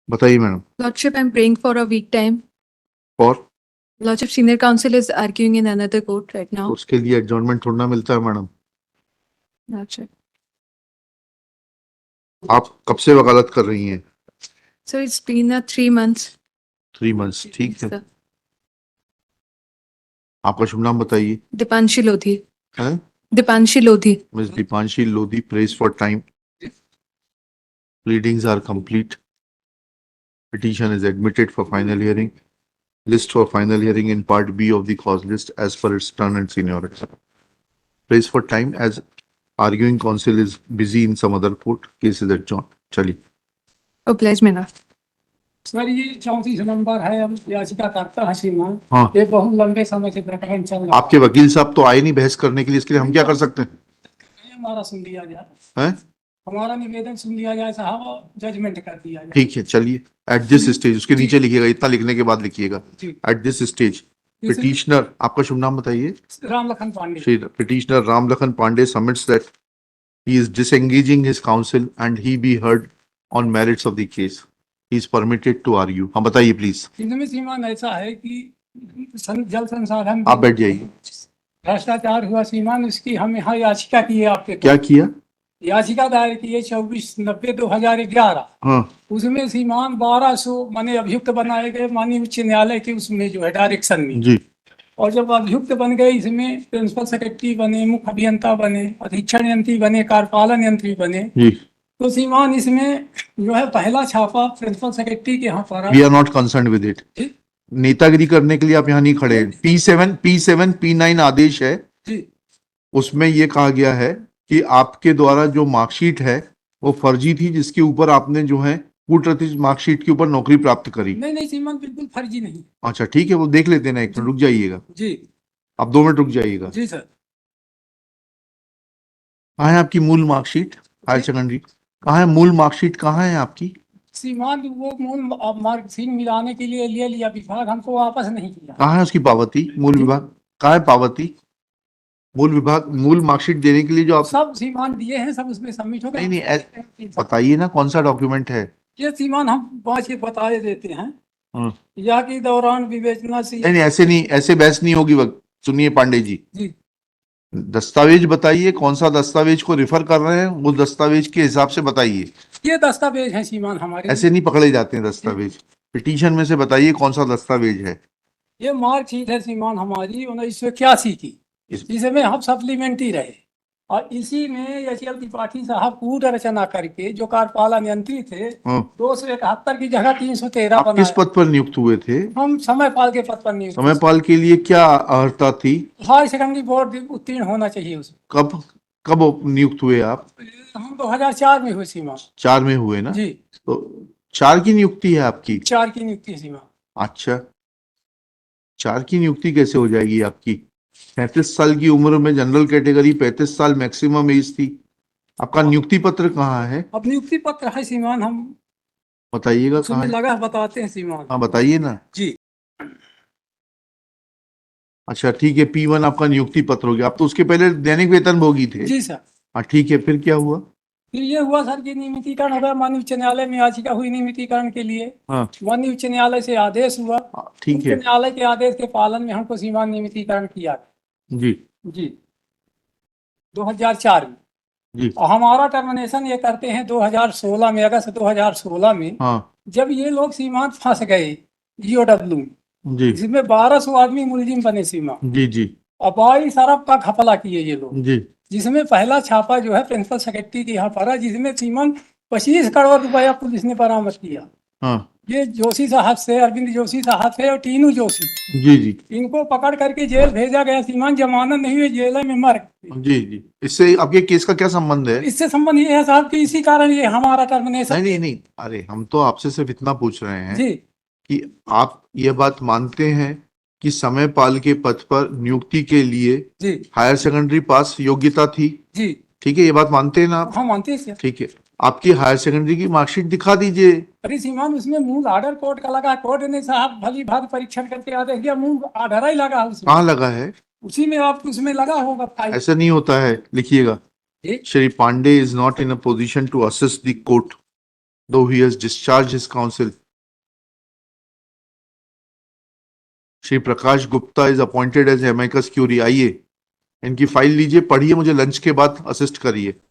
बताइए madam. Lordship, I'm praying for a week time. और Lordship, senior counsel is arguing in another court right now. उसके लिए adjournment थोड़ा ना मिलता है मैडम। Lordship. आप कब से वकालत कर रही हैं? So it's been 3 months. 3 months, ठीक है। Sir. आपका शुभ नाम बताइए। Dipanshi Lodhi. है Dipanshi Lodhi. Miss Dipanshi Lodhi, press for time. Pleadings are complete. Petition is admitted for final hearing. List for final hearing in part B of the cause list as per its turn and seniority. Praise for time as arguing counsel is busy in some other court. Case is adjourned. चलिए। Oblige me now. Sir ये 34 number है, हम याचिका करता है सीमा। हाँ। ये बहुत लंबे समय से प्रकरण चल रहा है। आपके वकील साहब तो आए नहीं बहस करने के लिए, इसके लिए हम क्या कर सकते हैं? हमारा सुन लिया जाए, हैं? हमारा निवेदन सुन लिया जाए साहब, जजमेंट कर दिया जाए। ठीक है, चलिए। एट दिस स्टेज, उसके नीचे लिखिएगा, इतना लिखने के बाद लिखिएगा। एट दिस स्टेज पिटिशनर, आपका शुभ नाम बताइए। Ramlakhan Pande. Shri petitioner Ramlakhan Pande submits that he is disengaging his counsel and he be heard on merits of the case. He is permitted to argue. हाँ बताइए प्लीज। इनमें सीमा ऐसा है कि जल संसाधन आप बैठ जाइए। भ्रष्टाचार हुआ सीमान, उसकी हम यहाँ याचिका की है आपके। क्या किया? याचिका दायर की है 24/90/2011। हाँ। उसमें सीमान 1200 माने अभियुक्त बनाए गए माननीय उच्च न्यायालय के उसमें जो है डायरेक्शन में जी। और जब अभियुक्त बन गए, इसमें प्रिंसिपल सेक्रेटरी बने, मुख्य अभियंता बने, अधीक्षण यंत्री बने, कार्यपालन यंत्री बने जी। तो सीमान इसमें जो है पहला छापा प्रिंसिपल सेक्रेटरी के यहाँ पर। We are not concern with it. नेतागिरी करने के लिए आप यहाँ नहीं खड़े। P7 P9 आदेश है जी। उसमें ये कहा गया है कि आपके द्वारा जो मार्कशीट है वो फर्जी थी, जिसके ऊपर आपने जो है कूटनीतिक मार्कशीट के ऊपर नौकरी प्राप्त करी। नहीं सीमान, बिल्कुल फर्जी नहीं। अच्छा ठीक है, वो देख लेते ना, 1 मिनट रुक जाइएगा जी। आप 2 मिनट रुक जाइएगा। जी सर। कहाँ है आपकी मूल मार्कशीट हायर सेकेंडरी? कहाँ है मूल मार्कशीट, कहाँ है आपकी? सीमान वो मूल मार्कशीट मिलाने के लिए ले लिया विभाग, हमको वापस नहीं किया। कहाँ है उसकी पावती? मूल विभाग कहाँ है? पावती मूल विभाग मूल मार्कशीट देने के लिए जो आप सब सीमान दिए हैं, सब उसमें सबमिट हो गए। नहीं बताइए ना कौन सा डॉक्यूमेंट है ये सीमान हम 5 बता देते हैं। हाँ। या के दौरान विवेचना से नहीं ऐसे नहीं, ऐसे बहस नहीं होगी। सुनिए पांडे जी, दस्तावेज बताइए, कौन सा दस्तावेज को रिफर कर रहे हैं, वो दस्तावेज के हिसाब से बताइए। ये दस्तावेज है सीमान हमारे। ऐसे नहीं पकड़े जाते हैं दस्तावेज। पिटीशन में से बताइए कौन सा दस्तावेज है। ये मार्कशीट है सीमान हमारी 1981 की, जिसमें हम सप्लीमेंट्री रहे और इसी में एचएल त्रिपाठी साहब कूट रचना करके जो कार्यपालन यंत्री थे 271 की जगह 313 बनाए। किस पद पर नियुक्त हुए थे? हम समयपाल के पद पर नियुक्त। समयपाल के लिए क्या अर्हता थी? हायर सेकेंडरी बोर्ड उत्तीर्ण होना चाहिए उसमें। कब नियुक्त हुए आप? हम 2004 में हुए सीमा। 4 में हुए ना जी। तो 4 की नियुक्ति है आपकी? 4 की नियुक्ति है सीमा। अच्छा, 4 की नियुक्ति कैसे हो जाएगी आपकी? 35 साल की उम्र में जनरल कैटेगरी, 35 साल मैक्सिमम एज थी। आपका नियुक्ति पत्र कहाँ है? अब नियुक्ति पत्र है सीमान, हम बताइएगा कहाँ है? लगा बताते हैं सीमान। हाँ बताइए ना जी। अच्छा ठीक है, P1 आपका नियुक्ति पत्र हो गया। आप तो उसके पहले दैनिक वेतन भोगी थे। जी सर। हाँ ठीक है, फिर क्या हुआ? फिर ये हुआ सर कि नियमितीकरण हो गया, माननीय उच्च न्यायालय में याचिका हुई नियमितीकरण के लिए। हाँ। माननीय उच्च न्यायालय से आदेश हुआ। ठीक है। न्यायालय के आदेश के पालन में हमको सीमा नियमितीकरण किया। जी। जी 2004 में जी। और हमारा टर्मिनेशन ये करते हैं 2016 में, अगस्त 2016 में। हाँ। जब ये लोग सीमांत फंस गए GOW जी, जिसमें 1200 आदमी मुलजिम बने सीमा। जी जी। और 22 अरब का घपला किए ये लोग जी। जिसमें पहला छापा जो है प्रिंसिपल सेक्रेटरी के यहाँ पड़ा, जिसमें सीमन 25 करोड़ रुपया पुलिस ने बरामद किया। हाँ। ये जोशी साहब से, अरविंद जोशी साहब से और टीनू जोशी, जी जी, इनको पकड़ करके जेल भेजा गया। सीमान जमानत नहीं हुई, जेल में मर गए। जी जी। इससे आपके केस का क्या संबंध है? इससे संबंध ये है साहब कि इसी कारण ये हमारा टर्मिनेशन। नहीं, अरे हम तो आपसे सिर्फ इतना पूछ रहे हैं जी कि आप ये बात मानते हैं कि समयपाल के पद पर नियुक्ति के लिए जी हायर सेकेंडरी पास योग्यता थी? जी ठीक है, ये बात मानते हैं ना आप? हाँ मानते हैं। ठीक है, आपकी हायर सेकेंडरी की मार्कशीट दिखा दीजिए। अरे सीमान उसमें मूल आर्डर कोर्ट का लगा, कोर्ट ने साहब भली भांति परीक्षण करके आदेश दिया, मूल आर्डर ही लगा उसमें। कहाँ लगा है? उसी में आपको उसमें लगा होगा। ऐसा नहीं होता है, लिखिएगा। Shri Pande is not in a position to assist the court though he has discharged his counsel. Shri Prakash Gupta is appointed as amicus curiae. आइए इनकी फाइल लीजिए, पढ़िए, मुझे लंच के बाद असिस्ट करिए.